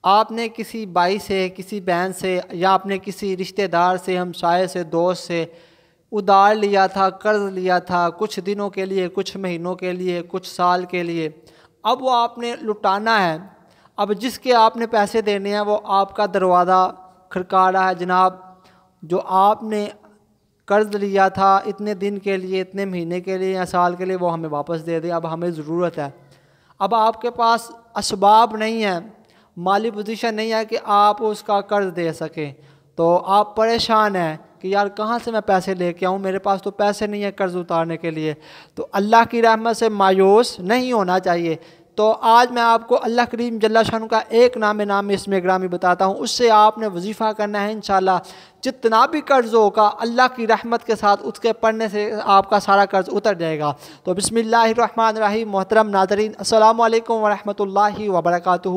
آپ نے کسی بھائی سے، کسی بہن سے، یا اپنے کسی رشتہ دار سے، ہمسائے سے، دوست سے ادھار لیا تھا، قرض لیا تھا، کچھ دنوں کے لیے، کچھ مہینوں کے لیے، کچھ سال کے لیے، اب وہ آپ نے لٹانا ہے۔ اب جس کے آپ نے پیسے دینے ہیں وہ آپ کا دروازہ کھڑکا رہا ہے، جناب جو آپ نے قرض لیا تھا اتنے دن کے لیے، اتنے مہینے کے لیے یا سال کے لیے، وہ ہمیں واپس دے دیں، اب ہمیں ضرورت ہے۔ اب آپ کے پاس اسباب نہیں ہیں، مالی پوزیشن نہیں ہے کہ آپ اس کا قرض دے سکیں، تو آپ پریشان ہیں کہ یار کہاں سے میں پیسے لے کے آؤں، میرے پاس تو پیسے نہیں ہیں قرض اتارنے کے لیے۔ تو اللہ کی رحمت سے مایوس نہیں ہونا چاہیے۔ تو آج میں آپ کو اللہ کریم جل شانہ کا ایک نام اسم گرامی بتاتا ہوں، اس سے آپ نے وظیفہ کرنا ہے انشاءاللہ۔ جتنا بھی قرض ہوگا اللہ کی رحمت کے ساتھ اس کے پڑھنے سے آپ کا سارا قرض اتر جائے گا۔ تو بسم اللہ الرحمن الرحیم۔ محترم ناظرین السلام علیکم ورحمۃ اللہ وبرکاتہ۔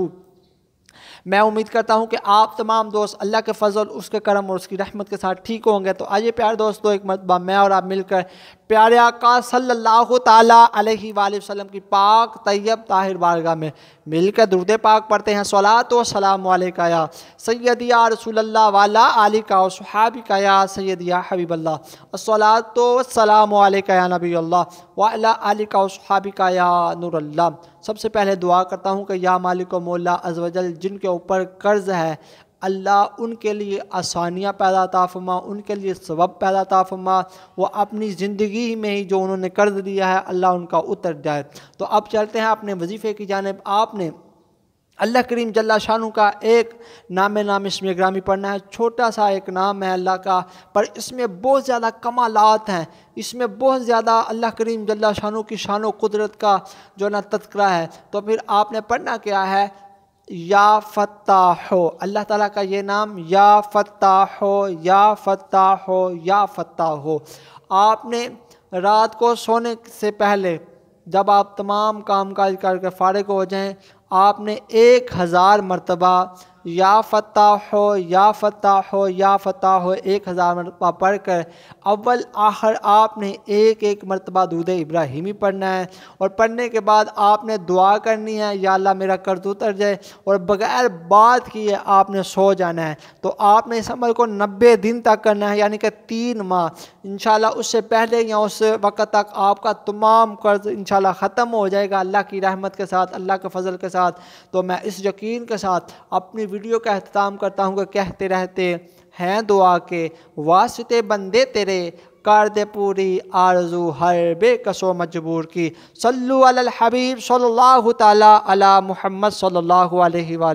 میں امید کرتا ہوں کہ آپ تمام دوست اللہ کے فضل، اس کے کرم اور اس کی رحمت کے ساتھ ٹھیک ہوں گے۔ تو آئیے پیارے دوستو، ایک مرتبہ میں اور آپ مل کر پیارے آقا صلی اللہ تعالیٰ علیہ وآلہ وسلم کی پاک طیب طاہر بارگاہ میں مل کر درود پاک پڑھتے ہیں۔ صلاۃ و سلام علیکہ یا سیدی یا رسول اللہ وعلی آلکہ و صحابکہ یا سیدی یا حبیب اللہ، الصلاۃ و السلام علیکہ یا نبی اللہ وعلی آلکہ و صحابکہ یا نور اللہ۔ سب سے پہلے دعا کرتا ہوں کہ یا مالک و مولا عز و جل، جن کے اوپر قرض ہے اللہ ان کے لیے آسانیاں پیدا عطا فرما، ان کے لیے ثواب پیدا عطا فرما، وہ اپنی زندگی میں ہی جو انہوں نے قرض دیا ہے اللہ ان کا اتر جائے۔ تو اب چلتے ہیں اپنے وظیفے کی جانب۔ آپ نے اللہ کریم جل شانہ کا ایک نام اسم گرامی پڑھنا ہے۔ چھوٹا سا ایک نام ہے اللہ کا، پر اس میں بہت زیادہ کمالات ہیں، اس میں بہت زیادہ اللہ کریم جل شانہ کی شان و قدرت کا جو نا تذکرہ ہے۔ تو پھر آپ نے پڑھنا کیا ہے؟ یا فتاح، اللہ تعالیٰ کا یہ نام یا فتاح، یا فتاح، یا فتاح۔ آپ نے رات کو سونے سے پہلے جب آپ تمام کام کاج کر کے فارغ ہو جائیں، آپ نے 1000 مرتبہ یا فتاح، یا فتاح، یا فتاح 1000 مرتبہ پڑھ کر اول آخر آپ نے ایک مرتبہ درود ابراہیمی پڑھنا ہے، اور پڑھنے کے بعد آپ نے دعا کرنی ہے یا اللہ میرا قرض اتر جائے، اور بغیر بات کیے آپ نے سو جانا ہے۔ تو آپ نے اس عمل کو 90 دن تک کرنا ہے، یعنی کہ 3 ماہ۔ انشاءاللہ اس سے پہلے یا اس وقت تک آپ کا تمام قرض انشاءاللہ ختم ہو جائے گا اللہ کی رحمت کے ساتھ، اللہ کے فضل کے ساتھ۔ تو میں اس یقین کے ساتھ اپنی ویڈیو کا اختتام کرتا ہوں کہ کہتے رہتے ہیں دعا کے واسطے بندے تیرے، کر دے پوری آرزو ہر بے کس و مجبور کی۔ صلو علی الحبیب صلی اللہ تعالی علی محمد صلی اللہ علیہ وآلہ